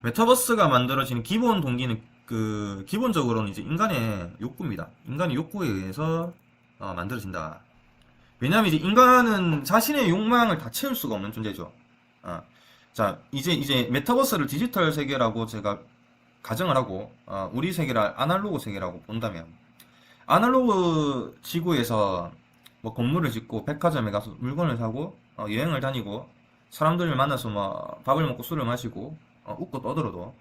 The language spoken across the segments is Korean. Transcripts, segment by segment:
메타버스가 만들어지는 기본 동기는 기본적으로는 이제 인간의 욕구입니다. 인간의 욕구에 의해서 만들어진다. 왜냐하면 이제 인간은 자신의 욕망을 다 채울 수가 없는 존재죠. 어. 자, 이제 메타버스를 디지털 세계라고 제가 가정을 하고, 우리 세계를 아날로그 세계라고 본다면, 아날로그 지구에서 뭐 건물을 짓고, 백화점에 가서 물건을 사고, 여행을 다니고, 사람들을 만나서 뭐 밥을 먹고 술을 마시고, 웃고 떠들어도,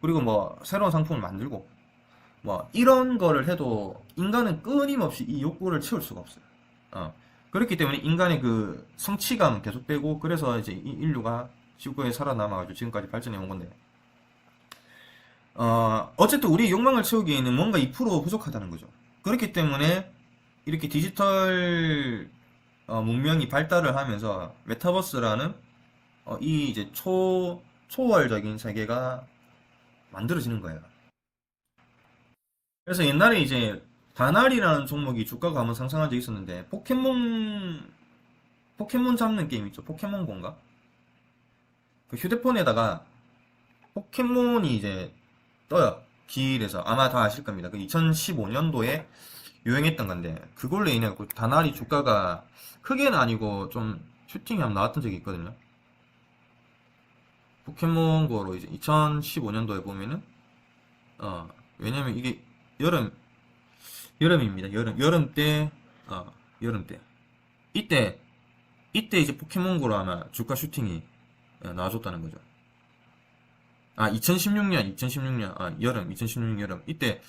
그리고 뭐 새로운 상품을 만들고, 뭐 이런 거를 해도 인간은 끊임없이 이 욕구를 채울 수가 없어요. 어. 그렇기 때문에 인간의 그 성취감 계속되고, 그래서 이제 이 인류가 지구에 살아남아가지고 지금까지 발전해 온 건데, 어쨌든 우리 욕망을 채우기에는 뭔가 2% 부족하다는 거죠. 그렇기 때문에 이렇게 디지털 문명이 발달을 하면서 메타버스라는 이 이제 초월적인 세계가 만들어지는 거예요. 그래서 옛날에 이제 다날이라는 종목이 주가가 한번 상승한 적이 있었는데, 포켓몬 잡는 게임 있죠. 포켓몬고인가? 그 휴대폰에다가 포켓몬이 이제 떠요. 길에서. 아마 다 아실 겁니다. 그 2015년도에 유행했던 건데, 그걸로 인해 다날이 주가가 크게는 아니고 좀 슈팅이 한번 나왔던 적이 있거든요. 포켓몬고로 이제 2015년도에 보면은, 왜냐면 이게 여름입니다. 여름 때, 여름 때. 이때, 이때 이제 포켓몬고로 아마 주가 슈팅이 나와줬다는 거죠. 2016년, 여름, 2016년 여름. 이때,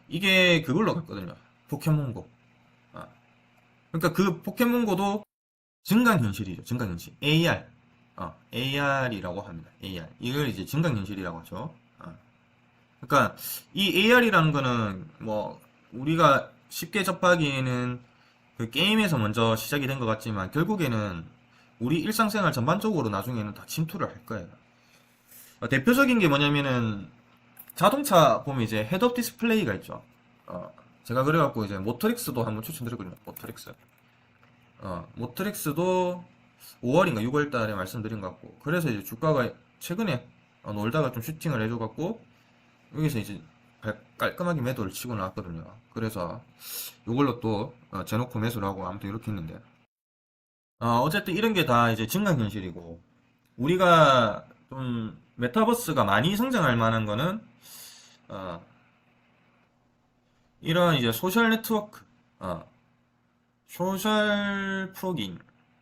이게 그걸로 갔거든요. 포켓몬고. 아, 그러니까 그 포켓몬고도 증강현실이죠. 증강현실. AR. AR이라고 합니다. AR. 이걸 이제 증강현실이라고 하죠. 그러니까 이 AR이라는 거는 뭐 우리가 쉽게 접하기에는 그 게임에서 먼저 시작이 된 것 같지만 결국에는 우리 일상생활 전반적으로 나중에는 다 침투를 할 거예요. 대표적인 게 뭐냐면은 자동차 보면 이제 헤드업 디스플레이가 있죠. 제가 그래갖고 이제 모터릭스도 한번 추천드렸거든요. 모터릭스도 5월인가 6월 달에 말씀드린 것 같고, 그래서 이제 주가가 최근에 놀다가 좀 슈팅을 해줘갖고 여기서 이제 깔끔하게 매도를 치고 나왔거든요. 그래서 이걸로 또 재놓고 매수를 하고 아무튼 이렇게 했는데, 어쨌든 이런 게 다 이제 증강현실이고, 우리가 좀 메타버스가 많이 성장할 만한 거는 어, 이런 이제 소셜 네트워크, 어, 소셜 프로그램,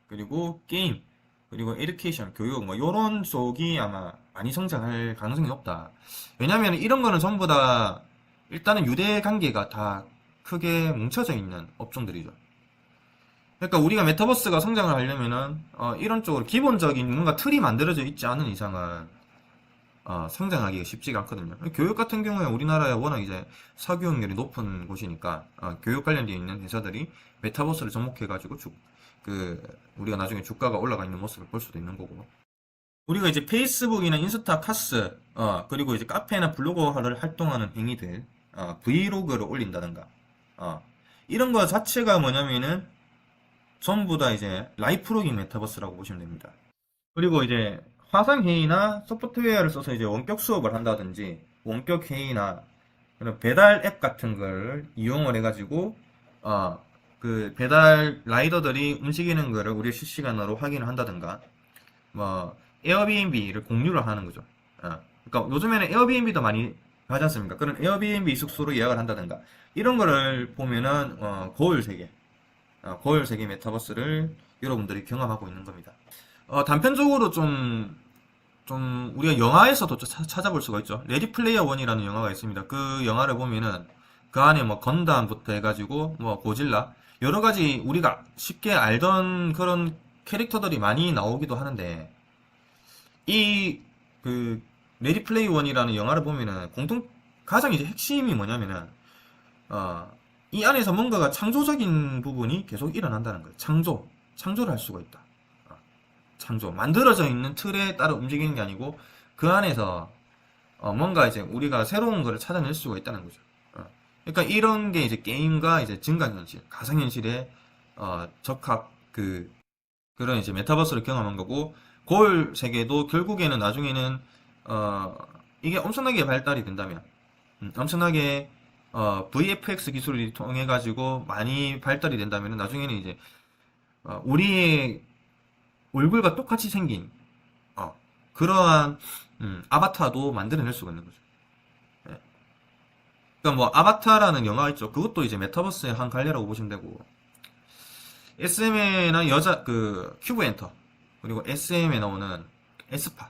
그리고 게임, 그리고 에듀케이션, 교육, 뭐, 요런 쪽이 아마 많이 성장할 가능성이 높다. 왜냐면 이런 거는 전부 다, 일단은 유대 관계가 다 크게 뭉쳐져 있는 업종들이죠. 그러니까 우리가 메타버스가 성장을 하려면은, 이런 쪽으로 기본적인 뭔가 틀이 만들어져 있지 않은 이상은, 성장하기가 쉽지가 않거든요. 교육 같은 경우에 우리나라에 워낙 이제 사교육열이 높은 곳이니까, 교육 관련되어 있는 회사들이 메타버스를 접목해가지고 우리가 나중에 주가가 올라가 있는 모습을 볼 수도 있는 거고. 우리가 이제 페이스북이나 인스타, 카스, 그리고 이제 카페나 블로거를 활동하는 행위들, 브이로그를 올린다든가, 이런 거 자체가 뭐냐면은 전부 다 이제 라이프로깅 메타버스라고 보시면 됩니다. 그리고 이제 화상회의나 소프트웨어를 써서 이제 원격 수업을 한다든지, 원격 회의나 그런 배달 앱 같은 걸 이용을 해가지고, 그 배달 라이더들이 움직이는 거를 우리 실시간으로 확인을 한다든가, 뭐, 에어비앤비를 공유를 하는 거죠. 그러니까 요즘에는 에어비앤비도 많이 하지 않습니까? 그런 에어비앤비 숙소로 예약을 한다든가, 이런 거를 보면은, 거울 세계 메타버스를 여러분들이 경험하고 있는 겁니다. 단편적으로 좀 우리가 영화에서도 찾아볼 수가 있죠. 레디 플레이어 원이라는 영화가 있습니다. 그 영화를 보면은 그 안에 뭐 건담부터 해가지고 뭐 고질라 여러 가지 우리가 쉽게 알던 그런 캐릭터들이 많이 나오기도 하는데, 이 그 레디 플레이 원이라는 영화를 보면은 가장 이제 핵심이 뭐냐면은 이 안에서 뭔가가 창조적인 부분이 계속 일어난다는 거예요. 창조를 할 수가 있다. 만들어져 있는 틀에 따라 움직이는 게 아니고 그 안에서 뭔가 이제 우리가 새로운 거를 찾아낼 수가 있다는 거죠. 그러니까 이런 게 이제 게임과 이제 증강현실, 가상현실의 적합 그런 이제 메타버스를 경험한 거고, 거울 세계도 결국에는 나중에는 이게 엄청나게 발달이 된다면, 엄청나게 VFX 기술을 통해 가지고 많이 발달이 된다면 나중에는 이제 우리의 얼굴과 똑같이 생긴 그러한 아바타도 만들어낼 수가 있는 거죠. 예. 그러니까 뭐 아바타라는 영화 있죠. 그것도 이제 메타버스의 한 갈래라고 보시면 되고, SM에나 그 큐브 엔터, 그리고 SM에 나오는 에스파,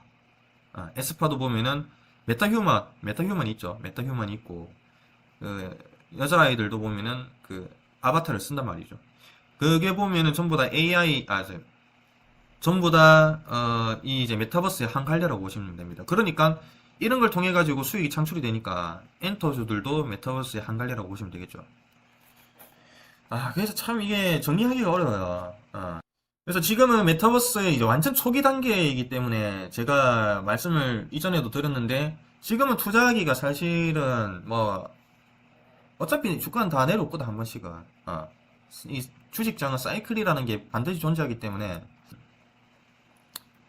에스파도 보면은 메타휴먼 있죠. 메타휴먼이 있고, 그 여자아이들도 보면은 그 아바타를 쓴단 말이죠. 그게 보면은 전부 다 AI, 전부 다, 이 이제 메타버스의 한 갈래라고 보시면 됩니다. 그러니까, 이런 걸 통해 가지고 수익이 창출이 되니까, 엔터주들도 메타버스의 한 갈래라고 보시면 되겠죠. 그래서 참 이게 정리하기가 어려워요. 그래서 지금은 메타버스의 이제 완전 초기 단계이기 때문에 제가 말씀을 이전에도 드렸는데, 지금은 투자하기가 사실은 뭐, 어차피 주가는 다 내려오거든, 한 번씩은. 이 주식장은 사이클이라는 게 반드시 존재하기 때문에,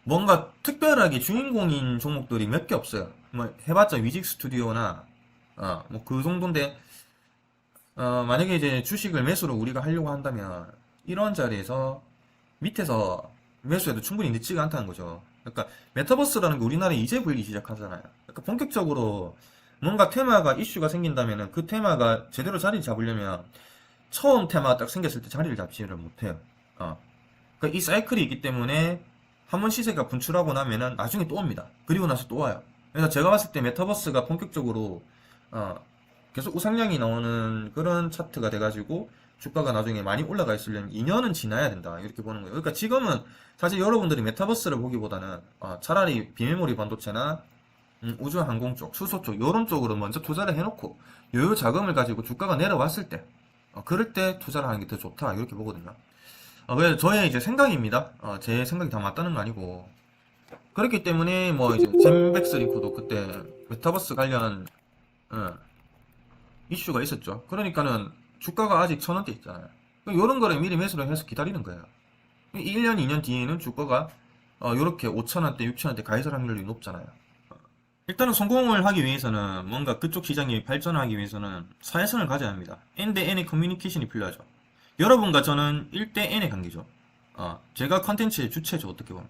뭔가 특별하게 주인공인 종목들이 몇 개 없어요. 뭐 해봤자 위직 스튜디오나 뭐 그 정도인데, 만약에 이제 주식을 매수를 우리가 하려고 한다면 이런 자리에서 밑에서 매수해도 충분히 늦지가 않다는 거죠. 그러니까 메타버스라는 게 우리나라에 이제 불기 시작하잖아요. 그러니까 본격적으로 뭔가 테마가 이슈가 생긴다면은 그 테마가 제대로 자리 잡으려면 처음 테마가 딱 생겼을 때 자리를 잡지를 못해요. 그러니까 이 사이클이 있기 때문에 한 번 시세가 분출하고 나면은 나중에 또 옵니다. 그리고 나서 또 와요. 그래서 제가 봤을 때 메타버스가 본격적으로 계속 우상향이 나오는 그런 차트가 돼가지고 주가가 나중에 많이 올라가 있으려면 2년은 지나야 된다, 이렇게 보는 거예요. 그러니까 지금은 사실 여러분들이 메타버스를 보기보다는 차라리 비메모리 반도체나 우주항공 쪽, 수소 쪽, 이런 쪽으로 먼저 투자를 해놓고 요요 자금을 가지고 주가가 내려왔을 때 그럴 때 투자를 하는 게 더 좋다, 이렇게 보거든요. 그래서 저의 이제 생각입니다. 제 생각이 다 맞다는 거 아니고. 그렇기 때문에 뭐 이제 잼백스링크도 그때 메타버스 관련 이슈가 있었죠. 그러니까는 주가가 아직 1,000원대 있잖아요. 이런 거를 미리 매수를 해서 기다리는 거예요. 1년, 2년 뒤에는 주가가 요렇게 5,000원대, 6,000원대 가 있을 확률이 높잖아요. 일단은 성공을 하기 위해서는, 뭔가 그쪽 시장이 발전하기 위해서는 사회성을 가져야 합니다. N 대 N의 커뮤니케이션이 필요하죠. 여러분과 저는 1대 N의 관계죠. 제가 컨텐츠의 주체죠, 어떻게 보면.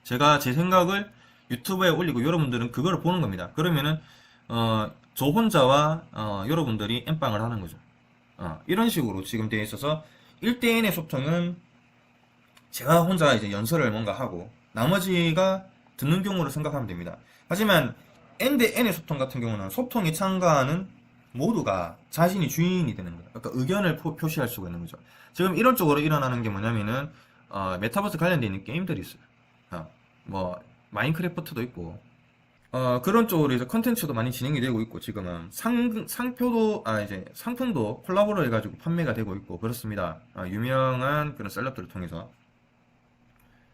제가 제 생각을 유튜브에 올리고 여러분들은 그거를 보는 겁니다. 그러면은 저 혼자와 여러분들이 N빵을 하는 거죠. 이런 식으로 지금 되어 있어서 1대1의 소통은 제가 혼자 이제 연설을 뭔가 하고 나머지가 듣는 경우로 생각하면 됩니다. 하지만 N대 N의 소통 같은 경우는 소통에 참가하는 모두가 자신이 주인이 되는 거예요. 그러니까 의견을 표시할 수가 있는 거죠. 지금 이런 쪽으로 일어나는 게 뭐냐면은 메타버스 관련되어 있는 게임들이 있어요. 뭐 마인크래프트도 있고 그런 쪽으로 이제 컨텐츠도 많이 진행이 되고 있고, 지금은 상표도 이제 상품도 콜라보로 해가지고 판매가 되고 있고 그렇습니다. 유명한 그런 셀럽들을 통해서.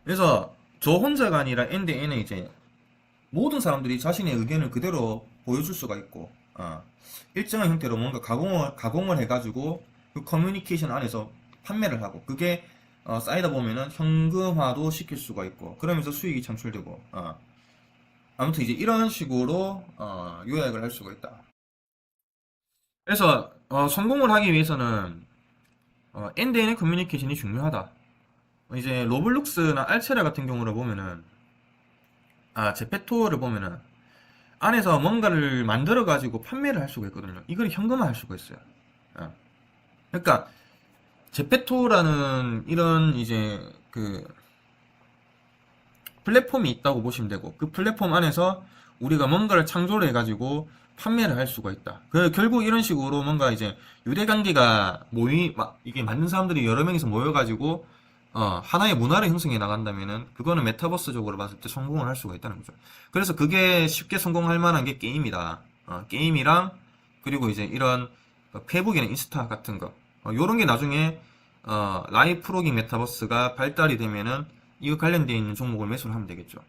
그래서 저 혼자가 아니라 N대 N에 이제 모든 사람들이 자신의 의견을 그대로 보여줄 수가 있고, 일정한 형태로 뭔가 가공을 해가지고 그 커뮤니케이션 안에서 판매를 하고, 그게 쌓이다 보면은 현금화도 시킬 수가 있고, 그러면서 수익이 창출되고, 아무튼 이제 이런 식으로 요약을 할 수가 있다. 그래서 성공을 하기 위해서는 엔드엔의 커뮤니케이션이 중요하다. 이제 로블록스나 알체라 같은 경우를 보면은, 제페토를 보면은 안에서 뭔가를 만들어 가지고 판매를 할 수가 있거든요. 이걸 현금화할 수가 있어요. 그러니까 제페토라는 이런 이제 그 플랫폼이 있다고 보시면 되고, 그 플랫폼 안에서 우리가 뭔가를 창조를 해가지고 판매를 할 수가 있다. 결국 이런 식으로 뭔가 이제 유대관계가 이게 맞는 사람들이 여러 명이서 모여가지고 하나의 문화를 형성해 나간다면은 그거는 메타버스적으로 봤을 때 성공을 할 수가 있다는 거죠. 그래서 그게 쉽게 성공할 만한 게 게임이다. 게임이랑, 그리고 이제 이런 페이북이나 인스타 같은 거, 요런 게 나중에 라이브 프로깅 메타버스가 발달이 되면은 이거 관련되어 있는 종목을 매수를 하면 되겠죠.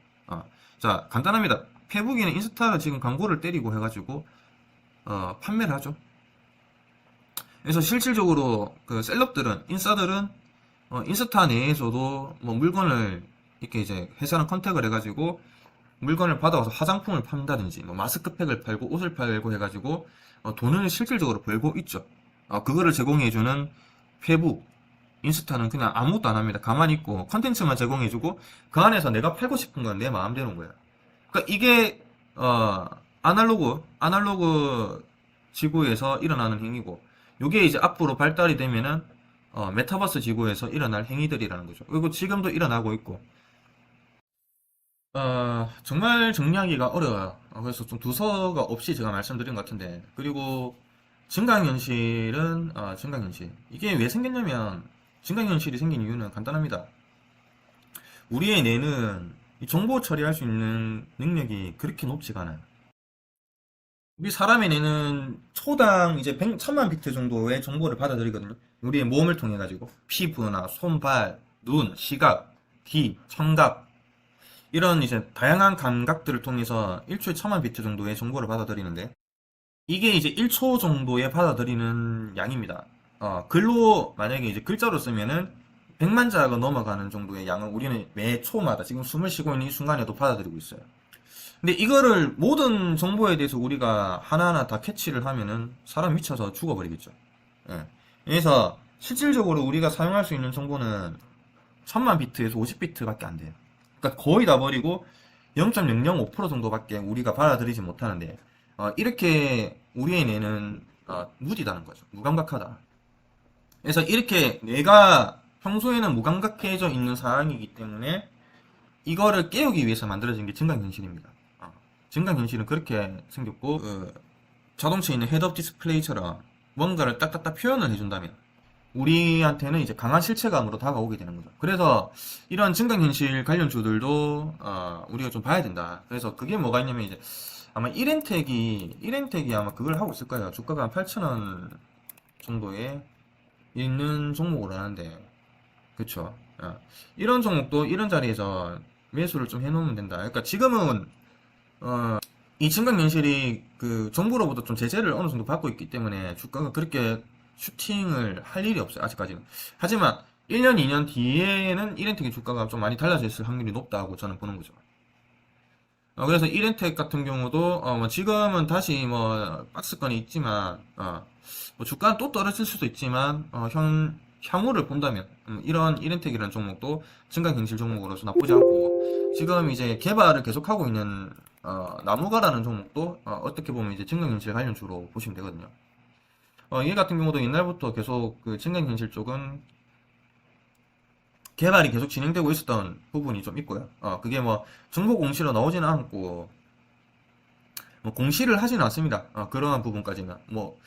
자, 간단합니다. 페북이나 인스타를 지금 광고를 때리고 해가지고 판매를 하죠. 그래서 실질적으로 그 셀럽들은, 인싸들은 인스타 내에서도 뭐 물건을 이렇게 이제 회사랑 컨택을 해가지고 물건을 받아와서 화장품을 판다든지, 뭐 마스크팩을 팔고 옷을 팔고 해가지고 돈을 실질적으로 벌고 있죠. 그거를 제공해주는 페북, 인스타는 그냥 아무것도 안 합니다. 가만히 있고 컨텐츠만 제공해주고 그 안에서 내가 팔고 싶은 건 내 마음대로인 거야. 그러니까 이게 아날로그 지구에서 일어나는 행위고, 요게 이제 앞으로 발달이 되면은 메타버스 지구에서 일어날 행위들이라는 거죠. 그리고 지금도 일어나고 있고, 정말 정리하기가 어려워요. 그래서 좀 두서가 없이 제가 말씀드린 것 같은데, 그리고 증강현실은, 증강현실. 이게 왜 생겼냐면, 증강현실이 생긴 이유는 간단합니다. 우리의 뇌는 이 정보 처리할 수 있는 능력이 그렇게 높지가 않아요. 우리 사람의 뇌는 초당 이제 1000만 비트 정도의 정보를 받아들이거든요. 우리의 몸을 통해 가지고 피부나 손발, 눈, 시각, 귀, 청각, 이런 이제 다양한 감각들을 통해서 1초에 1000만 비트 정도의 정보를 받아들이는데, 이게 이제 1초 정도에 받아들이는 양입니다. 글로 만약에 이제 글자로 쓰면은 100만 자가 넘어가는 정도의 양을 우리는 매 초마다 지금 숨을 쉬고 있는 이 순간에도 받아들이고 있어요. 근데 이거를 모든 정보에 대해서 우리가 하나하나 다 캐치를 하면은 사람 미쳐서 죽어버리겠죠. 예. 그래서 실질적으로 우리가 사용할 수 있는 정보는 1000만 비트에서 50비트밖에 안 돼요. 그러니까 거의 다 버리고 0.005% 정도밖에 우리가 받아들이지 못하는데, 이렇게 우리의 뇌는 무디다는 거죠. 무감각하다. 그래서 이렇게 뇌가 평소에는 무감각해져 있는 상황이기 때문에 이거를 깨우기 위해서 만들어진 게 증강현실입니다. 증강현실은 그렇게 생겼고, 자동차에 있는 헤드업 디스플레이처럼 뭔가를 딱딱딱 표현을 해준다면 우리한테는 이제 강한 실체감으로 다가오게 되는 거죠. 그래서 이런 증강현실 관련주들도 우리가 좀 봐야 된다. 그래서 그게 뭐가 있냐면, 이제 아마 1엔텍이 아마 그걸 하고 있을 거예요. 주가가 한 8,000원 정도에 있는 종목으로 하는데, 그쵸. 이런 종목도 이런 자리에서 매수를 좀 해놓으면 된다. 그러니까 지금은 이 증강현실이 그 정부로부터 좀 제재를 어느 정도 받고 있기 때문에 주가가 그렇게 슈팅을 할 일이 없어요. 아직까지는. 하지만 1년, 2년 뒤에는 1엔텍의 주가가 좀 많이 달라져 있을 확률이 높다고 저는 보는 거죠. 그래서 1엔텍 같은 경우도 뭐 지금은 다시 뭐 박스권이 있지만, 뭐 주가는 또 떨어질 수도 있지만, 향후를 본다면 이런 1엔텍이라는 종목도 증강현실 종목으로서 나쁘지 않고, 지금 이제 개발을 계속하고 있는 나무가라는 종목도 어떻게 보면 이제 증강현실 관련주로 보시면 되거든요. 얘 같은 경우도 옛날부터 계속 그 증강현실 쪽은 개발이 계속 진행되고 있었던 부분이 좀 있고요. 그게 뭐 정보 공시로 나오지는 않고, 뭐 공시를 하지는 않습니다. 그러한 부분까지는 뭐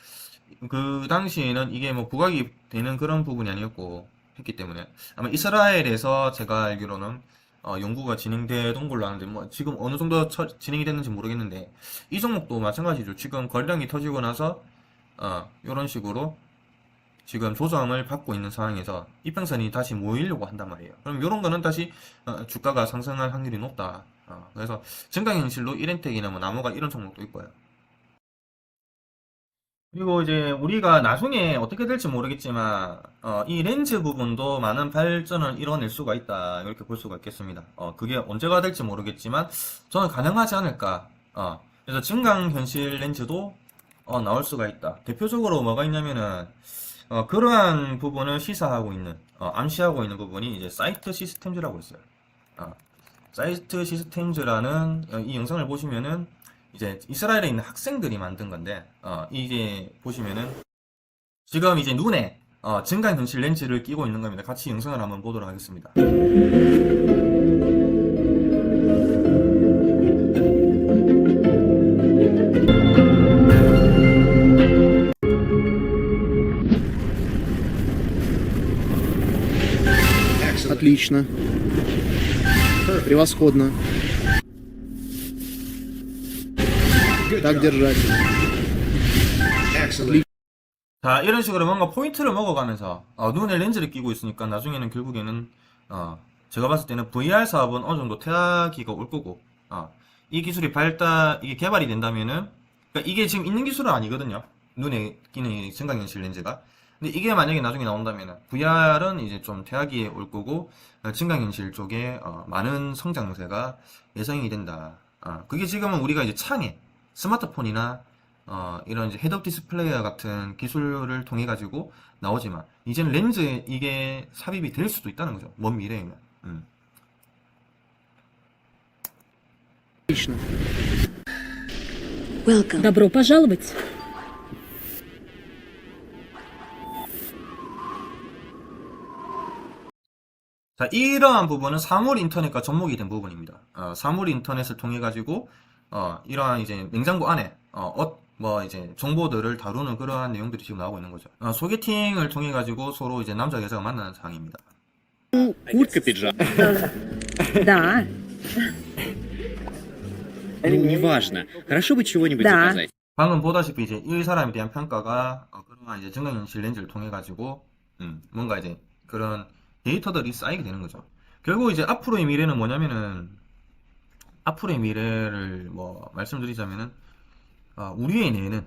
그 당시에는 이게 뭐 부각이 되는 그런 부분이 아니었고 했기 때문에, 아마 이스라엘에서 제가 알기로는 연구가 진행되던 걸로 아는데, 뭐 지금 어느 정도 진행이 됐는지 모르겠는데, 이 종목도 마찬가지죠. 지금 거래량이 터지고 나서 이런 식으로 지금 조정을 받고 있는 상황에서 이평선이 다시 모이려고 한단 말이에요. 그럼 이런 거는 다시 주가가 상승할 확률이 높다. 그래서 증강현실로 1엔텍이나 뭐 나무가 이런 종목도 있고요. 그리고 이제 우리가 나중에 어떻게 될지 모르겠지만 이 렌즈 부분도 많은 발전을 이뤄낼 수가 있다, 이렇게 볼 수가 있겠습니다. 그게 언제가 될지 모르겠지만 저는 가능하지 않을까. 그래서 증강현실 렌즈도 나올 수가 있다. 대표적으로 뭐가 있냐면은 그러한 부분을 시사하고 있는, 암시하고 있는 부분이 이제 사이트 시스템즈라고 있어요. 사이트 시스템즈라는 이 영상을 보시면은 이제 이스라엘에 있는 학생들이 만든 건데, 이게 보시면은 지금 이제 눈에 증강현실 렌즈를 끼고 있는 겁니다. 같이 영상을 한번 보도록 하겠습니다. Отлично. Превосходно. Так держать. 자, 이런 식으로 뭔가 포인트를 먹어가면서 눈에 렌즈를 끼고 있으니까 나중에는 결국에는 제가 봤을 때는 VR 사업은 어느 정도 퇴화기가 올 거고, 이 기술이 이게 개발이 된다면은, 그러니까 이게 지금 있는 기술은 아니거든요. 눈에 끼는 이 증강현실 렌즈가. 근데 이게 만약에 나중에 나온다면은 VR은 이제 좀 퇴화기에 올 거고, 증강현실 쪽에 많은 성장세가 예상이 된다. 그게 지금은 우리가 이제 창에 스마트폰이나 이런 이제 헤드업 디스플레이어 같은 기술을 통해 가지고 나오지만 이제는 렌즈에 이게 삽입이 될 수도 있다는 거죠. 먼 미래에는. Отлично. Welcome. Добро пожаловать. 자, 이러한 부분은 사물 인터넷과 접목이 된 부분입니다. 사물 인터넷을 통해 가지고 이러한 이제 냉장고 안에 뭐 이제 정보들을 다루는 그러한 내용들이 지금 나오고 있는 거죠. 소개팅을 통해 가지고 서로 이제 남자 여자가 만나는 상황입니다. Куртка, пиджак. Да, Ну, неважно. Хорошо бы чего-нибудь Да. заказать. 방금 보다시피 이제 이 사람에 대한 평가가 그러한 이제 증강현실 렌즈를 통해 가지고 뭔가 이제 그런 데이터들이 쌓이게 되는 거죠. 결국 이제 앞으로의 미래는 뭐냐면은 앞으로의 미래를 뭐 말씀드리자면은 우리의 뇌는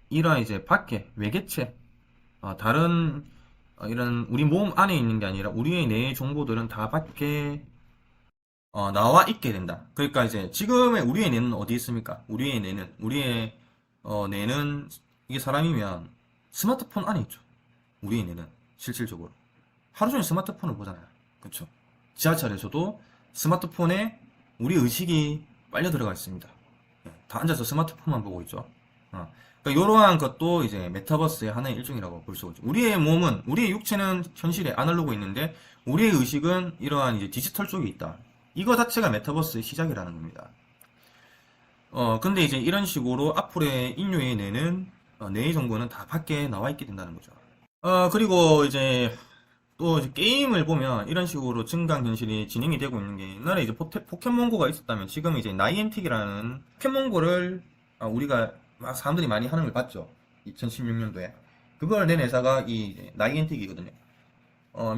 이러한 이제 밖에 외계체 다른 이런 우리 몸 안에 있는 게 아니라 우리의 뇌의 정보들은 다 밖에 나와 있게 된다. 그러니까 이제 지금의 우리의 뇌는 어디 있습니까? 우리의 뇌는 이게 사람이면 스마트폰 안에 있죠. 우리의 뇌는 실질적으로 하루 종일 스마트폰을 보잖아요. 그렇죠? 지하철에서도 스마트폰에 우리 의식이 빨려 들어가 있습니다. 다 앉아서 스마트폰만 보고 있죠. 그러니까 이러한 것도 이제 메타버스의 하나의 일종이라고 볼 수 있죠. 우리의 몸은, 우리의 육체는 현실에 아날로그 있는데 우리의 의식은 이러한 이제 디지털 쪽에 있다. 이거 자체가 메타버스의 시작이라는 겁니다. 근데 이제 이런 식으로 앞으로의 인류의 뇌는, 뇌의 정보는 다 밖에 나와 있게 된다는 거죠. 그리고 이제 또 이제 게임을 보면 이런 식으로 증강현실이 진행이 되고 있는 게 옛날에 이제 포켓몬고가 있었다면 지금 이제 나이엔틱이라는 포켓몬고를 우리가 막 사람들이 많이 하는 걸 봤죠. 2016년도에. 그걸 낸 회사가 이 나이엔틱이거든요.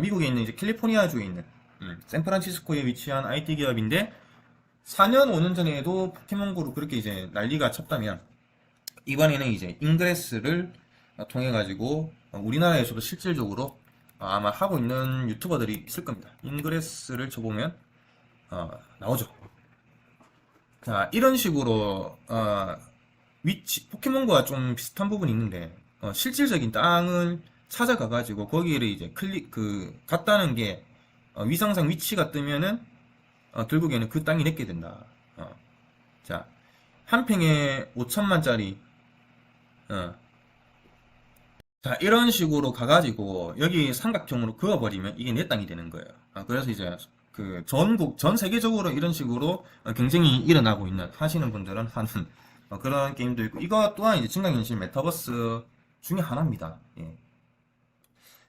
미국에 있는 이제 캘리포니아주에 있는 샌프란시스코에 위치한 IT 기업인데 4년, 5년 전에도 포켓몬고로 그렇게 이제 난리가 쳤다면 이번에는 이제 인그레스를 통해 가지고 우리나라에서도 실질적으로 아마 하고 있는 유튜버들이 있을 겁니다. 인그레스를 쳐보면 나오죠. 자, 이런 식으로 위치 포켓몬고와 좀 비슷한 부분이 있는데 실질적인 땅을 찾아가 가지고 거기를 이제 갔다는 게 위상상 위치가 뜨면은 결국에는 그 땅이 내게 된다. 자, 한 평에 5천만짜리 자, 이런 식으로 가가지고 여기 삼각형으로 그어버리면 이게 내 땅이 되는 거예요. 그래서 이제 그 전 세계적으로 이런 식으로 경쟁이 일어나고 있는 하시는 분들은 하는 그런 게임도 있고 이거 또한 이제 증강현실 메타버스 중에 하나입니다. 예.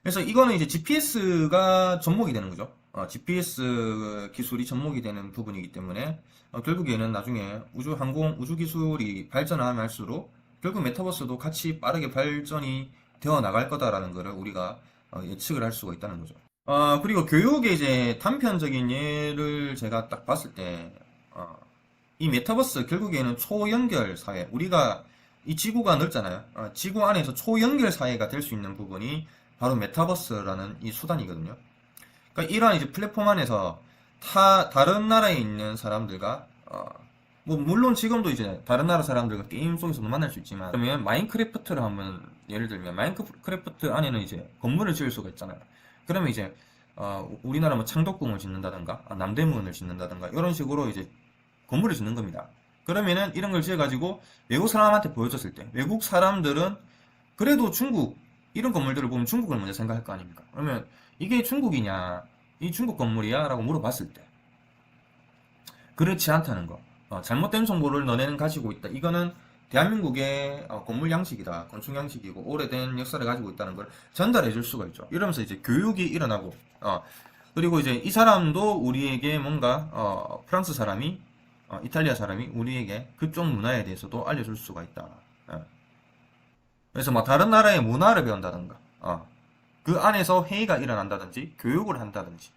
그래서 이거는 이제 GPS가 접목이 되는 거죠. GPS 기술이 접목이 되는 부분이기 때문에 결국에는 나중에 우주 기술이 발전하면 할수록 결국 메타버스도 같이 빠르게 발전이 되어 나갈 거다라는 것을 우리가 예측을 할 수가 있다는 거죠. 그리고 교육의 이제 단편적인 예를 제가 딱 봤을 때, 이 메타버스 결국에는 초연결 사회, 우리가 이 지구가 넓잖아요. 지구 안에서 초연결 사회가 될 수 있는 부분이 바로 메타버스라는 이 수단이거든요. 그러니까 이러한 이제 플랫폼 안에서 다른 나라에 있는 사람들과 뭐 물론 지금도 이제 다른 나라 사람들과 게임 속에서도 만날 수 있지만 그러면 마인크래프트를 한번 예를 들면 마인크래프트 안에는 이제 건물을 지을 수가 있잖아요. 그러면 이제 우리나라 뭐 창덕궁을 짓는다든가 남대문을 짓는다든가 이런 식으로 이제 건물을 짓는 겁니다. 그러면은 이런 걸 지어가지고 외국 사람한테 보여줬을 때 외국 사람들은 그래도 중국 이런 건물들을 보면 중국을 먼저 생각할 거 아닙니까? 그러면 이게 중국이냐 이 중국 건물이야? 라고 물어봤을 때 그렇지 않다는 거. 잘못된 정보를 너네는 가지고 있다. 이거는 대한민국의 건물 양식이다. 건축 양식이고 오래된 역사를 가지고 있다는 걸 전달해 줄 수가 있죠. 이러면서 이제 교육이 일어나고 그리고 이제 이 사람도 우리에게 뭔가 프랑스 사람이 이탈리아 사람이 우리에게 그쪽 문화에 대해서도 알려줄 수가 있다. 그래서 뭐 다른 나라의 문화를 배운다든가 그 안에서 회의가 일어난다든지 교육을 한다든지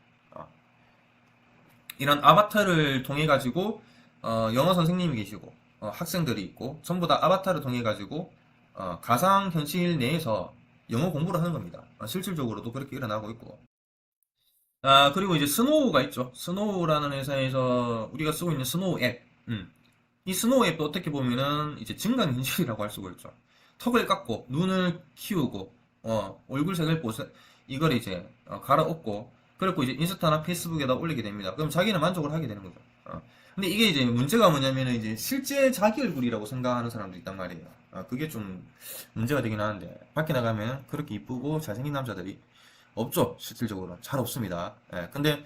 이런 아바타를 통해 가지고 영어 선생님이 계시고 학생들이 있고 전부 다 아바타를 통해 가지고 가상 현실 내에서 영어 공부를 하는 겁니다. 실질적으로도 그렇게 일어나고 있고 그리고 이제 스노우가 있죠. 스노우라는 회사에서 우리가 쓰고 있는 스노우 앱 이 스노우 앱도 어떻게 보면은 이제 증강현실이라고 할 수가 있죠. 턱을 깎고 눈을 키우고 얼굴 색을 이걸 이제 갈아엎고 그리고 이제 인스타나 페이스북에다 올리게 됩니다. 그럼 자기는 만족을 하게 되는 거죠. 근데 이게 이제 문제가 뭐냐면은 이제 실제 자기 얼굴이라고 생각하는 사람도 있단 말이에요. 그게 좀 문제가 되긴 하는데 밖에 나가면 그렇게 이쁘고 잘생긴 남자들이 없죠. 실질적으로 잘 없습니다. 예, 근데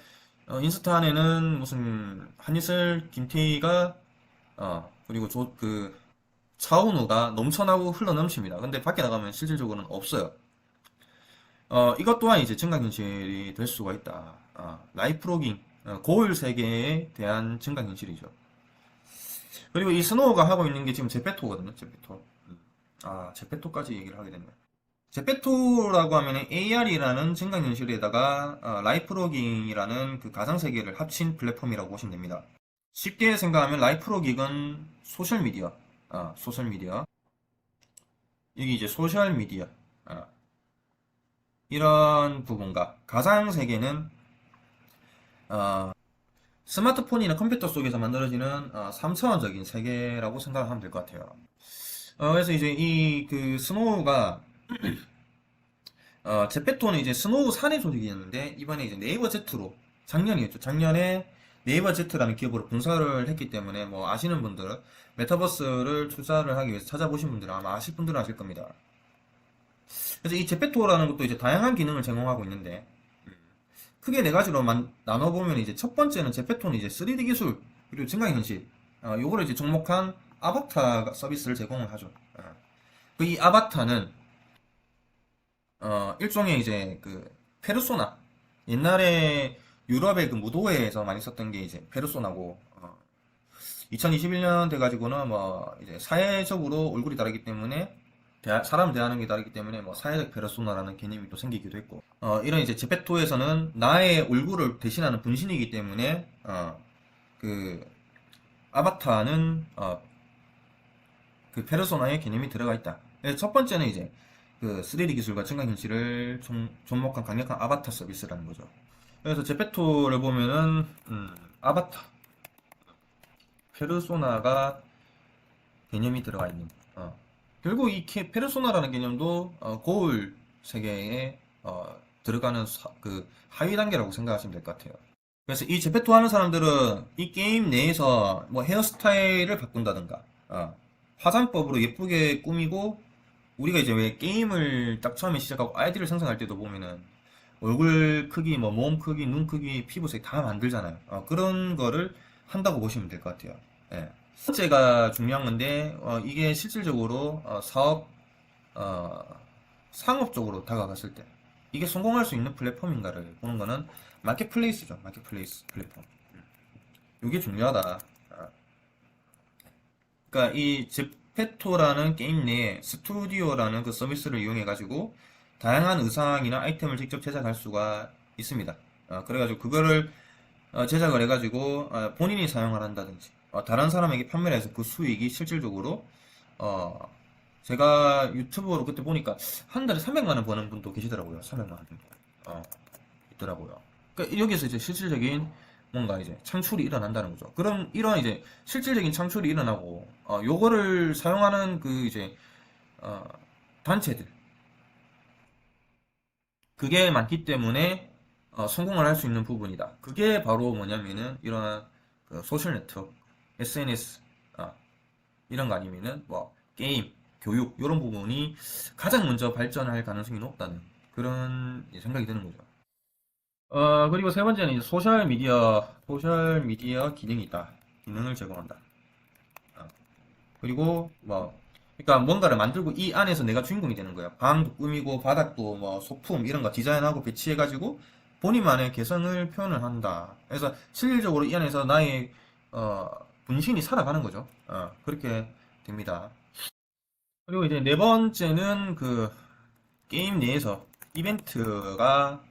인스타 안에는 무슨 한이슬, 김태희가 그리고 차은우가 넘쳐나고 흘러넘칩니다. 근데 밖에 나가면 실질적으로는 없어요. 이것 또한 이제 증강현실이 될 수가 있다. 라이프로깅, 거울 세계에 대한 증강현실이죠. 그리고 이 스노우가 하고 있는 게 지금 제페토거든요. 제페토. 제페토까지 얘기를 하게 됐네. 제페토라고 하면 AR이라는 증강현실에다가 라이프로깅이라는 그 가상세계를 합친 플랫폼이라고 보시면 됩니다. 쉽게 생각하면 라이프로깅은 소셜미디어, 소셜미디어. 여기 이제 소셜미디어. 이런 부분과 가상세계는 스마트폰이나 컴퓨터 속에서 만들어지는 3차원적인 세계라고 생각하면 될 것 같아요. 그래서 이제 이 그 스노우가 제페토는 이제 스노우 사내 조직이었는데 이번에 이제 네이버 Z로 작년이었죠. 작년에 네이버 Z라는 기업으로 분사를 했기 때문에 뭐 아시는 분들은 메타버스를 투자를 하기 위해서 찾아보신 분들은 아마 아실 분들은 아실 겁니다. 그래서 이 제페토라는 것도 이제 다양한 기능을 제공하고 있는데 크게 네 가지로 나눠보면 이제 첫 번째는 제페토는 이제 3D 기술 그리고 증강현실 요거를 이제 접목한 아바타 서비스를 제공을 하죠. 그 이 아바타는 일종의 이제 그 페르소나 옛날에 유럽의 그 무도회에서 많이 썼던 게 이제 페르소나고 2021년 돼가지고는 뭐 이제 사회적으로 얼굴이 다르기 때문에 사람 대하는 게 다르기 때문에 뭐 사회적 페르소나라는 개념이 또 생기기도 했고 이런 이제 제페토에서는 나의 얼굴을 대신하는 분신이기 때문에 그 아바타는 그 페르소나의 개념이 들어가 있다. 그래서 첫 번째는 이제 그 3D 기술과 증강현실을 접목한 강력한 아바타 서비스라는 거죠. 그래서 제페토를 보면은 아바타 페르소나가 개념이 들어가 있는 결국 이 페르소나라는 개념도 거울 세계에 들어가는 그 하위 단계라고 생각하시면 될 것 같아요. 그래서 이 제페토 하는 사람들은 이 게임 내에서 뭐 헤어스타일을 바꾼다든가 화장법으로 예쁘게 꾸미고 우리가 이제 왜 게임을 딱 처음에 시작하고 아이디를 생성할 때도 보면은 얼굴 크기, 뭐 몸 크기, 눈 크기, 피부색 다 만들잖아요. 그런 거를 한다고 보시면 될 것 같아요. 예. 첫 번째가 중요한 건데 이게 실질적으로 상업적으로 다가갔을 때 이게 성공할 수 있는 플랫폼인가를 보는 거는 마켓플레이스죠. 마켓플레이스 플랫폼. 이게 중요하다. 그러니까 이 제페토라는 게임 내에 스튜디오라는 그 서비스를 이용해 가지고 다양한 의상이나 아이템을 직접 제작할 수가 있습니다. 그래가지고 그거를 제작을 해가지고 본인이 사용을 한다든지 다른 사람에게 판매를 해서 그 수익이 실질적으로 제가 유튜브로 그때 보니까 한 달에 300만 원 버는 분도 계시더라고요. 300만 원 정도 있더라고요. 그러니까 여기서 이제 실질적인 뭔가 이제 창출이 일어난다는 거죠. 그럼 이런 이제 실질적인 창출이 일어나고 요거를 사용하는 그 이제 단체들 그게 많기 때문에 성공을 할 수 있는 부분이다. 그게 바로 뭐냐면은 이런 그 소셜 네트워크, SNS 이런 거 아니면은 뭐 게임, 교육 이런 부분이 가장 먼저 발전할 가능성이 높다는 그런 생각이 드는 거죠. 그리고 세 번째는 이제 소셜 미디어 기능이 있다. 기능을 제공한다. 그리고 뭐 그러니까 뭔가를 만들고 이 안에서 내가 주인공이 되는 거야. 방도 꾸미고 바닥도 뭐 소품 이런 거 디자인하고 배치해가지고 본인만의 개성을 표현을 한다. 그래서 실질적으로 이 안에서 나의 분신이 살아가는 거죠. 그렇게 됩니다. 그리고 이제 네 번째는 그 게임 내에서 이벤트가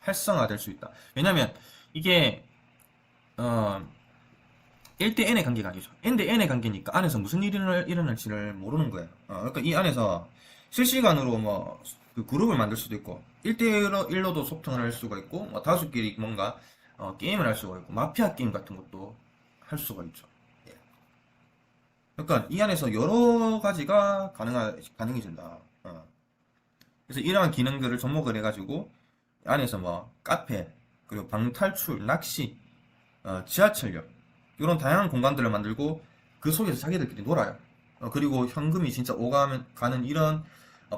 활성화될 수 있다. 왜냐면 이게 1대 N의 관계가 아니죠. N대 N의 관계니까 안에서 무슨 일이 일어날지를 모르는 거예요. 그러니까 이 안에서 실시간으로 뭐 그 그룹을 만들 수도 있고 1대1로도 소통을 할 수가 있고 뭐 다수끼리 뭔가 게임을 할 수가 있고 마피아 게임 같은 것도 할 수가 있죠. 그러니까 이 안에서 여러 가지가 가능해진다. 그래서 이러한 기능들을 접목을 해가지고 안에서 뭐 카페, 그리고 방탈출, 낚시, 지하철역 이런 다양한 공간들을 만들고 그 속에서 자기들끼리 놀아요. 그리고 현금이 진짜 오가는 이런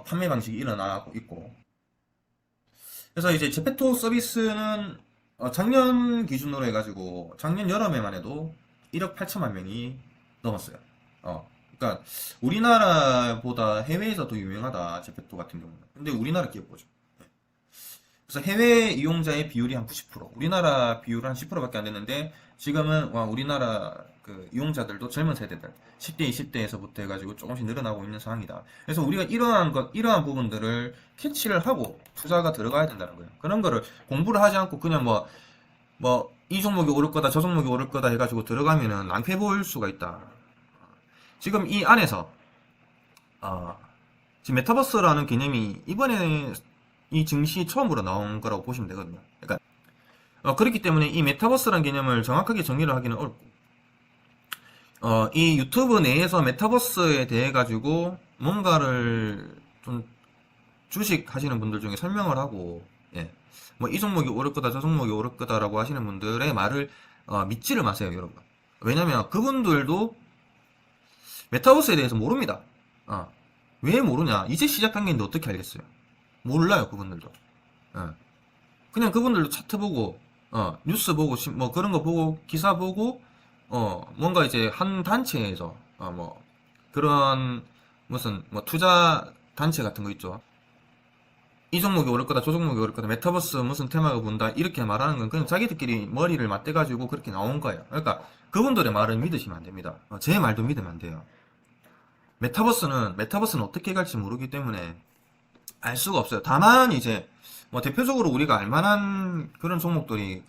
판매 방식이 일어나고 있고. 그래서 이제 제페토 서비스는 작년 기준으로 해가지고 작년 여름에만 해도 1억 8천만 명이 넘었어요. 그러니까 우리나라보다 해외에서 더 유명하다, 제페토 같은 경우는. 근데 우리나라 기업 보죠. 그래서 해외 이용자의 비율이 한 90%, 우리나라 비율은 한 10%밖에 안 됐는데 지금은 우리나라 그 이용자들도 젊은 세대들 10대, 20대에서부터 해가지고 조금씩 늘어나고 있는 상황이다. 그래서 우리가 이러한 부분들을 캐치를 하고 투자가 들어가야 된다는 거예요. 그런 거를 공부를 하지 않고 그냥 이 종목이 오를 거다, 저 종목이 오를 거다 해가지고 들어가면은 낭패 보일 수가 있다. 지금 이 안에서 지금 메타버스라는 개념이 이번에 이 증시 처음으로 나온 거라고 보시면 되거든요. 그러니까 그렇기 때문에 이 메타버스라는 개념을 정확하게 정리를 하기는 어렵고, 이 유튜브 내에서 메타버스에 대해 가지고 뭔가를 좀 주식 하시는 분들 중에 설명을 하고, 뭐 이 종목이 오를 거다, 저 종목이 오를 거다라고 하시는 분들의 말을 믿지를 마세요, 여러분. 왜냐면 그분들도 메타버스에 대해서 모릅니다. 왜 모르냐? 이제 시작한 게 있는데 어떻게 알겠어요? 몰라요, 그분들도. 그냥 그분들도 차트 보고, 뉴스 보고, 뭐 그런 거 보고, 기사 보고, 뭔가 이제 한 단체에서, 그런, 무슨, 투자 단체 같은 거 있죠. 이 종목이 오를 거다, 저 종목이 오를 거다, 메타버스 무슨 테마가 본다, 이렇게 말하는 건 그냥 자기들끼리 머리를 맞대가지고 그렇게 나온 거예요. 그러니까 그분들의 말을 믿으시면 안 됩니다. 제 말도 믿으면 안 돼요. 메타버스는 어떻게 갈지 모르기 때문에 알 수가 없어요. 다만 이제 대표적으로 우리가 알만한 그런 종목들이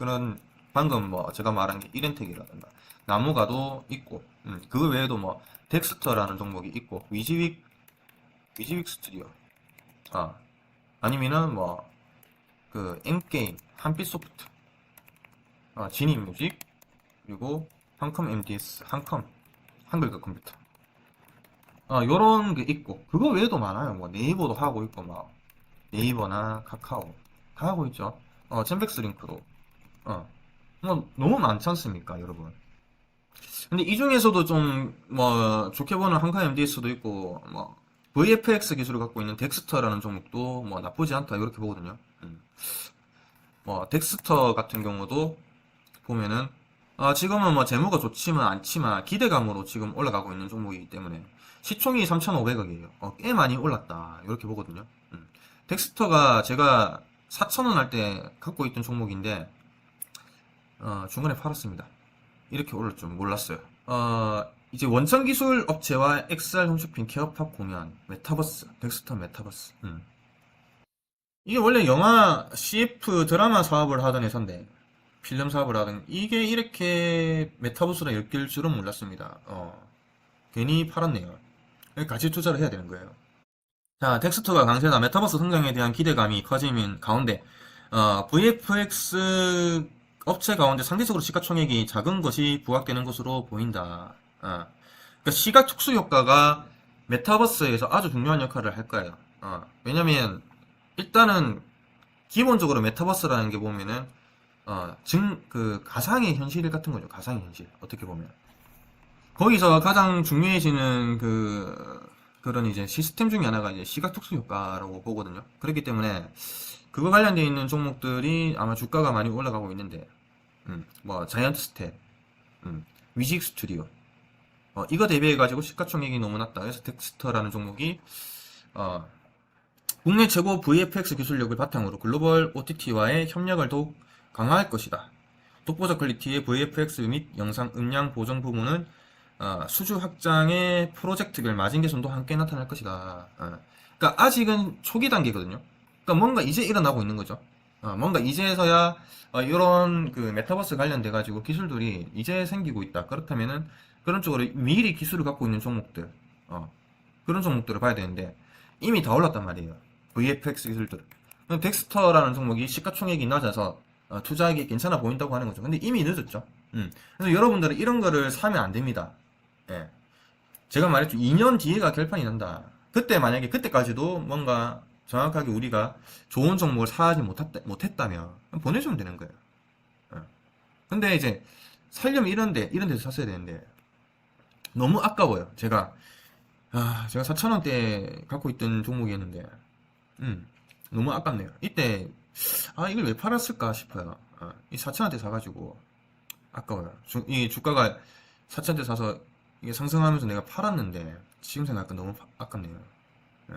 방금 제가 말한 게 이렌텍이라든가 나무가도 있고, 그 외에도 덱스터라는 종목이 있고, 위지윅 스튜디오, 아니면은 그 M게임, 한빛소프트, 지니뮤직, 그리고 한컴 MDS, 한글과 컴퓨터, 요런 게 있고, 그거 외에도 많아요. 네이버도 하고 있고, 네이버나 카카오 다 하고 있죠. 젠백스링크도 너무 많지 않습니까, 여러분? 근데 이 중에서도 좀 좋게 보는 한컴 MDS도 있고, VFX 기술을 갖고 있는 덱스터라는 종목도 나쁘지 않다, 이렇게 보거든요. 덱스터 같은 경우도 보면은 지금은 재무가 좋지만 않지만 기대감으로 지금 올라가고 있는 종목이기 때문에 시총이 3,500억이에요. 꽤 많이 올랐다, 이렇게 보거든요. 덱스터가 제가 4,000원 할 때 갖고 있던 종목인데 중간에 팔았습니다. 이렇게 오를 줄 몰랐어요. 이제 원천기술 업체와 XR 홈쇼핑 케어팝 공연, 메타버스, 덱스터 메타버스. 이게 원래 영화 CF 드라마 사업을 하던 회사인데, 필름 사업을 하던, 이게 이렇게 메타버스로 엮일 줄은 몰랐습니다. 괜히 팔았네요. 같이 투자를 해야 되는 거예요. 자, 덱스터가 강세다. 메타버스 성장에 대한 기대감이 커지는 가운데, VFX 업체 가운데 상대적으로 시가총액이 작은 것이 부각되는 것으로 보인다. 그러니까 시각 특수 효과가 메타버스에서 아주 중요한 역할을 할 거예요. 왜냐면 일단은 기본적으로 메타버스라는 게 보면은 그 가상의 현실 같은 거죠. 가상의 현실, 어떻게 보면 거기서 가장 중요해지는 그런 이제 시스템 중에 하나가 이제 시각 특수 효과라고 보거든요. 그렇기 때문에 그거 관련되어 있는 종목들이 아마 주가가 많이 올라가고 있는데, 자이언트 스텝, 위직 스튜디오, 이거 대비해가지고 시가총액이 너무 낮다. 그래서 덱스터라는 종목이, 국내 최고 VFX 기술력을 바탕으로 글로벌 OTT와의 협력을 더욱 강화할 것이다. 독보적 퀄리티의 VFX 및 영상 음량 보정 부분은, 수주 확장의 프로젝트별 마진 개선도 함께 나타날 것이다. 그러니까 아직은 초기 단계거든요. 그러니까 뭔가 이제 일어나고 있는 거죠. 뭔가 이제서야 이런 그 메타버스 관련돼 가지고 기술들이 이제 생기고 있다. 그렇다면은 그런 쪽으로 미리 기술을 갖고 있는 종목들, 그런 종목들을 봐야 되는데 이미 다 올랐단 말이에요. VFX 기술들. 덱스터라는 종목이 시가총액이 낮아서 투자하기 괜찮아 보인다고 하는 거죠. 근데 이미 늦었죠. 그래서 여러분들은 이런 거를 사면 안 됩니다. 예. 제가 말했죠. 2년 뒤에가 결판이 난다. 그때 만약에 그때까지도 뭔가 정확하게 우리가 좋은 종목을 사지 못했다면 보내주면 되는 거예요. 어. 근데 이제 살려면 이런 데서 샀어야 되는데 너무 아까워요. 제가 4,000원대 갖고 있던 종목이었는데 너무 아깝네요. 이때 이걸 왜 팔았을까 싶어요. 이 4,000원대 사가지고 아까워요. 이 주가가 4,000원대 사서 이게 상승하면서 내가 팔았는데 지금 생각하니까 너무 아깝네요. 예.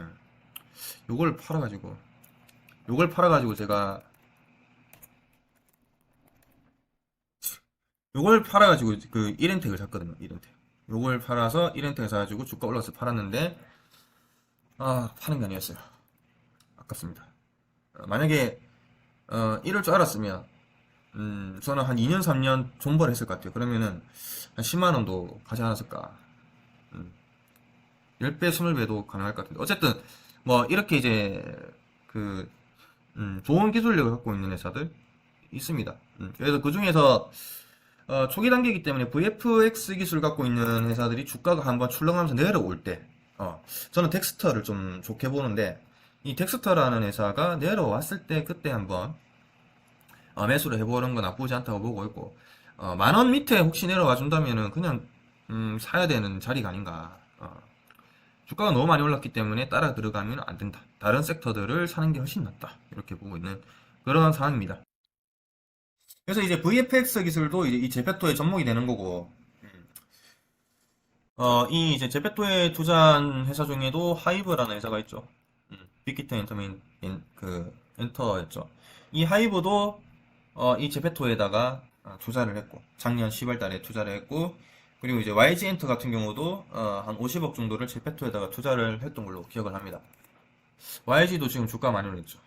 요걸 팔아가지고 제가 요걸 팔아가지고 그 1엔텍을 샀거든요. 1엔텍. 요걸 팔아서 1엔텍을 사가지고 주가 올라서 팔았는데 파는 게 아니었어요. 아깝습니다. 만약에 이럴 줄 알았으면 저는 한 2년 3년 존버를 했을 것 같아요. 그러면은 한 10만원도 가지 않았을까. 10배 20배도 가능할 것 같은데 어쨌든 뭐 이렇게 이제 그 좋은 기술력을 갖고 있는 회사들 있습니다. 그래서 그 중에서 초기 단계이기 때문에 VFX 기술 갖고 있는 회사들이 주가가 한번 출렁하면서 내려올 때 저는 덱스터를 좀 좋게 보는데 이 덱스터라는 회사가 내려왔을 때 그때 한번 매수를 해보는 건 나쁘지 않다고 보고 있고 10,000원 밑에 혹시 내려와 준다면은 그냥 사야 되는 자리가 아닌가. 주가가 너무 많이 올랐기 때문에 따라 들어가면 안 된다. 다른 섹터들을 사는 게 훨씬 낫다. 이렇게 보고 있는 그런 상황입니다. 그래서 이제 VFX 기술도 이제 이 제페토의 접목이 되는 거고, 이 이제 제페토에 투자한 회사 중에도 하이브라는 회사가 있죠. 빅히트 엔터였죠. 이 하이브도 이 제페토에다가 투자를 했고, 작년 10월 달에 투자를 했고, 그리고 이제 YG 엔터 같은 경우도 한 50억 정도를 제페토에다가 투자를 했던 걸로 기억을 합니다. YG도 지금 주가 많이 올랐죠.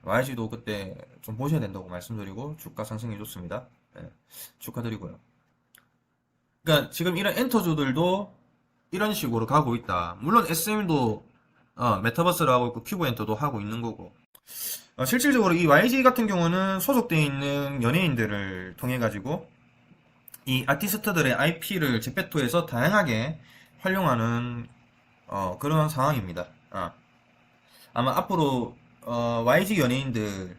YG도 그때 좀 보셔야 된다고 말씀드리고 주가 상승해 줬습니다. 축하드리고요. 그러니까 지금 이런 엔터주들도 이런 식으로 가고 있다. 물론 SM도 메타버스를 하고 있고 큐브 엔터도 하고 있는 거고. 실질적으로 이 YG 같은 경우는 소속되어 있는 연예인들을 통해 가지고 이 아티스트들의 IP를 제페토에서 다양하게 활용하는 그런 상황입니다. 아마 앞으로 YG 연예인들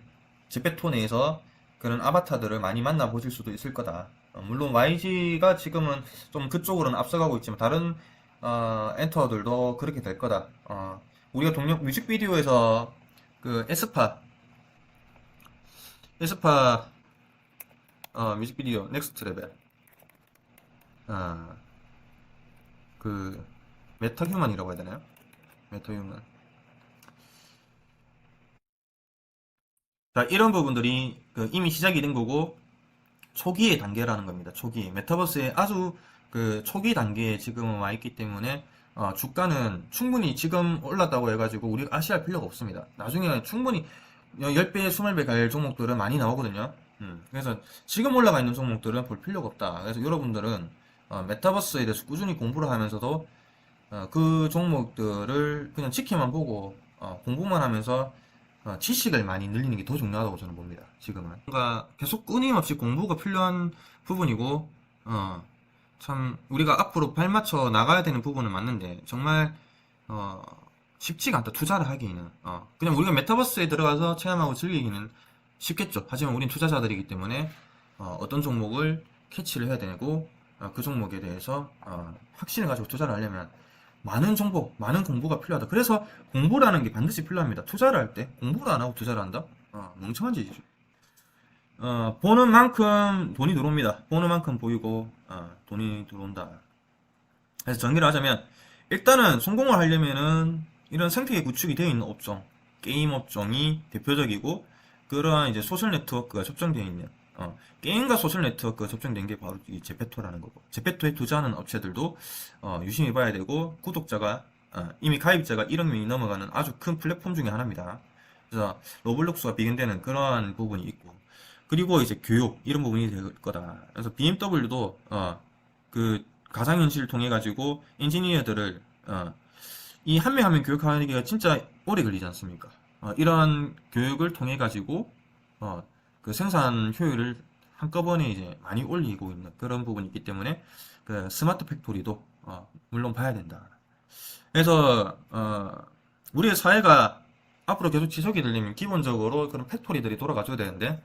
제페토 내에서 그런 아바타들을 많이 만나보실 수도 있을 거다. 물론 YG가 지금은 좀 그쪽으로는 앞서가고 있지만 다른 엔터들도 그렇게 될 거다. 우리가 동력 뮤직비디오에서 그 에스파 뮤직비디오 넥스트 레벨 그 메타휴먼이라고 해야 되나요? 메타휴먼. 자, 이런 부분들이 이미 시작이 된 거고 초기의 단계라는 겁니다. 초기 메타버스의 아주 그 초기 단계에 지금 와 있기 때문에 주가는 충분히 지금 올랐다고 해가지고 우리가 아쉬할 필요가 없습니다. 나중에 충분히 10배, 20배 갈 종목들은 많이 나오거든요. 그래서 지금 올라가 있는 종목들은 볼 필요가 없다. 그래서 여러분들은 메타버스에 대해서 꾸준히 공부를 하면서도 그 종목들을 그냥 지켜만 보고 공부만 하면서 지식을 많이 늘리는 게 더 중요하다고 저는 봅니다. 지금은 뭔가 계속 끊임없이 공부가 필요한 부분이고 참 우리가 앞으로 발맞춰 나가야 되는 부분은 맞는데 정말 쉽지가 않다. 투자를 하기에는 그냥 우리가 메타버스에 들어가서 체험하고 즐기기는 쉽겠죠. 하지만 우린 투자자들이기 때문에 어떤 종목을 캐치를 해야 되고 그 종목에 대해서 확신을 가지고 투자를 하려면 많은 정보, 많은 공부가 필요하다. 그래서 공부라는 게 반드시 필요합니다. 투자를 할 때 공부를 안 하고 투자를 한다? 멍청한 짓이죠. 보는 만큼 돈이 들어옵니다. 보는 만큼 보이고 돈이 들어온다. 그래서 정리를 하자면 일단은 성공을 하려면은 이런 생태계 구축이 되어 있는 업종, 게임 업종이 대표적이고 그러한 이제 소셜 네트워크가 접종되어 있는 게임과 소셜 네트워크가 접종된 게 바로 이 제페토라는 거고 제페토에 투자하는 업체들도 유심히 봐야 되고 구독자가 이미 가입자가 1억 명이 넘어가는 아주 큰 플랫폼 중에 하나입니다. 그래서 로블록스와 비교되는 그러한 부분이 있고 그리고 이제 교육 이런 부분이 될 거다. 그래서 BMW도 그 가상현실을 통해 가지고 엔지니어들을 이 한 명 한 명 교육하는 게 진짜 오래 걸리지 않습니까? 이러한 교육을 통해 가지고 그 생산 효율을 한꺼번에 이제 많이 올리고 있는 그런 부분이 있기 때문에 그 스마트 팩토리도 물론 봐야 된다. 그래서 우리의 사회가 앞으로 계속 지속이 되려면 기본적으로 그런 팩토리들이 돌아가줘야 되는데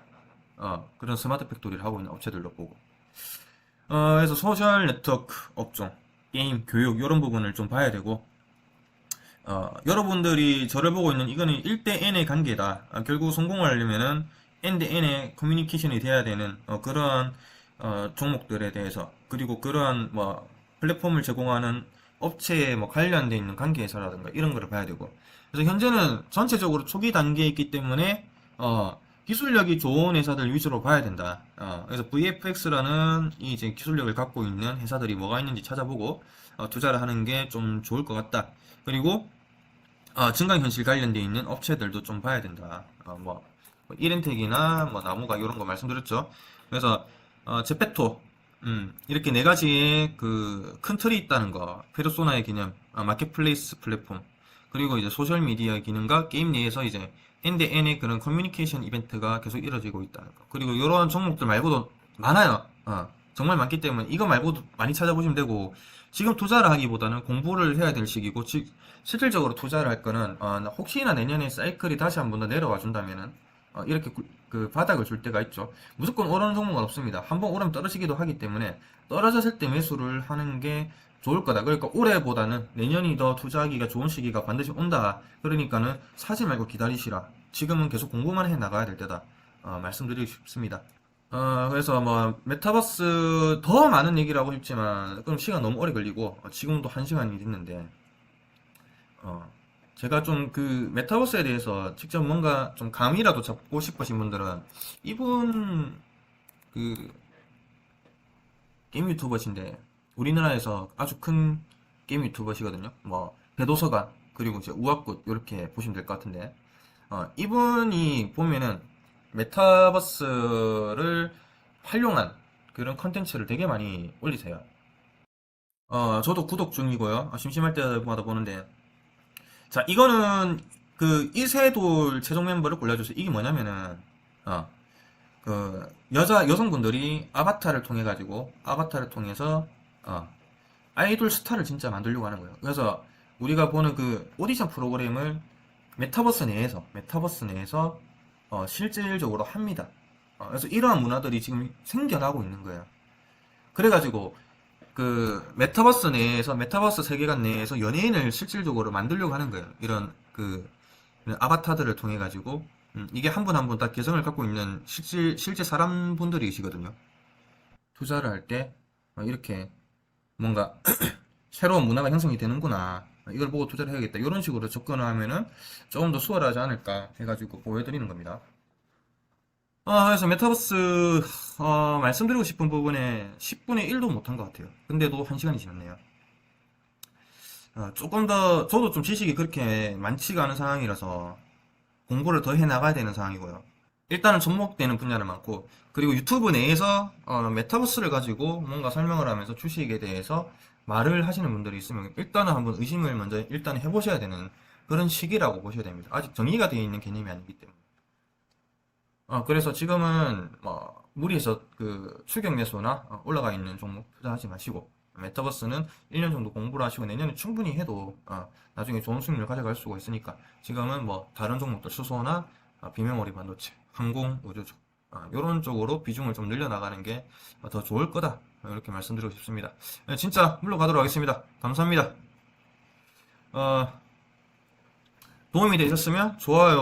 그런 스마트 팩토리를 하고 있는 업체들도 보고 그래서 소셜 네트워크 업종, 게임, 교육 이런 부분을 좀 봐야 되고 여러분들이 저를 보고 있는 이거는 1대 N의 관계다. 결국 성공을 하려면은 N-N의 커뮤니케이션이 돼야 되는 그런 종목들에 대해서 그리고 그러한 뭐 플랫폼을 제공하는 업체에 뭐 관련돼 있는 관계에서라든가 이런 거를 봐야 되고 그래서 현재는 전체적으로 초기 단계에 있기 때문에 기술력이 좋은 회사들 위주로 봐야 된다. 그래서 VFX라는 이 이제 기술력을 갖고 있는 회사들이 뭐가 있는지 찾아보고 투자를 하는 게 좀 좋을 것 같다. 그리고 증강현실 관련돼 있는 업체들도 좀 봐야 된다. 뭐 이렌텍이나 뭐 나무가 이런 거 말씀드렸죠. 그래서 제페토 이렇게 네 가지의 그 큰 틀이 있다는 거, 페르소나의 개념, 마켓플레이스 플랫폼, 그리고 이제 소셜 미디어 기능과 게임 내에서 이제 N-N의 그런 커뮤니케이션 이벤트가 계속 이루어지고 있다는 거. 그리고 이런 종목들 말고도 많아요. 정말 많기 때문에 이거 말고도 많이 찾아보시면 되고 지금 투자를 하기보다는 공부를 해야 될 시기고 실질적으로 투자를 할 거는 혹시나 내년에 사이클이 다시 한 번 더 내려와 준다면은 이렇게 그 바닥을 줄 때가 있죠. 무조건 오르는 종목은 없습니다. 한번 오르면 떨어지기도 하기 때문에 떨어졌을 때 매수를 하는 게 좋을 거다. 그러니까 올해보다는 내년이 더 투자하기가 좋은 시기가 반드시 온다. 그러니까는 사지 말고 기다리시라. 지금은 계속 공부만 해 나가야 될 때다. 말씀드리고 싶습니다. 그래서 뭐 메타버스 더 많은 얘기를 하고 싶지만 그럼 시간 너무 오래 걸리고 지금도 1시간이 됐는데 제가 좀 그 메타버스에 대해서 직접 뭔가 좀 감이라도 잡고 싶으신 분들은 이분 그 게임 유튜버신데 우리나라에서 아주 큰 게임 유튜버시거든요. 뭐 배도서관 그리고 이제 우악굿 이렇게 보시면 될 것 같은데 이분이 보면은 메타버스를 활용한 그런 컨텐츠를 되게 많이 올리세요. 저도 구독 중이고요. 심심할 때마다 보는데 자 이거는 그 이세돌 최종 멤버를 골라주세요. 이게 뭐냐면은 그 여성분들이 아바타를 통해서 아이돌 스타를 진짜 만들려고 하는 거예요. 그래서 우리가 보는 그 오디션 프로그램을 메타버스 내에서 실질적으로 합니다. 그래서 이러한 문화들이 지금 생겨나고 있는 거예요. 그래가지고 그 메타버스 세계관 내에서 연예인을 실질적으로 만들려고 하는 거예요. 이런 그 아바타들을 통해 가지고 이게 한 분 한 분 다 개성을 갖고 있는 실제 사람분들이시거든요. 투자를 할 때 이렇게 뭔가 새로운 문화가 형성이 되는구나. 이걸 보고 투자를 해야겠다. 이런 식으로 접근을 하면은 조금 더 수월하지 않을까 해가지고 보여드리는 겁니다. 그래서 메타버스 말씀드리고 싶은 부분에 10분의 1도 못한 것 같아요. 근데도 1시간이 지났네요. 조금 더 저도 좀 지식이 그렇게 많지가 않은 상황이라서 공부를 더 해나가야 되는 상황이고요. 일단은 접목되는 분야는 많고 그리고 유튜브 내에서 메타버스를 가지고 뭔가 설명을 하면서 주식에 대해서 말을 하시는 분들이 있으면 일단은 한번 의심을 먼저 일단 해보셔야 되는 그런 시기라고 보셔야 됩니다. 아직 정의가 되어 있는 개념이 아니기 때문에. 그래서 지금은 뭐 무리해서 그 추격 매수나 올라가 있는 종목 투자하지 마시고 메타버스는 1년 정도 공부를 하시고 내년에 충분히 해도 나중에 좋은 수익률을 가져갈 수가 있으니까 지금은 뭐 다른 종목들 수소나 비메모리 반도체, 항공, 우주주 이런 쪽으로 비중을 좀 늘려나가는 게 더 좋을 거다 이렇게 말씀드리고 싶습니다. 진짜 물러가도록 하겠습니다. 감사합니다. 도움이 되셨으면 좋아요.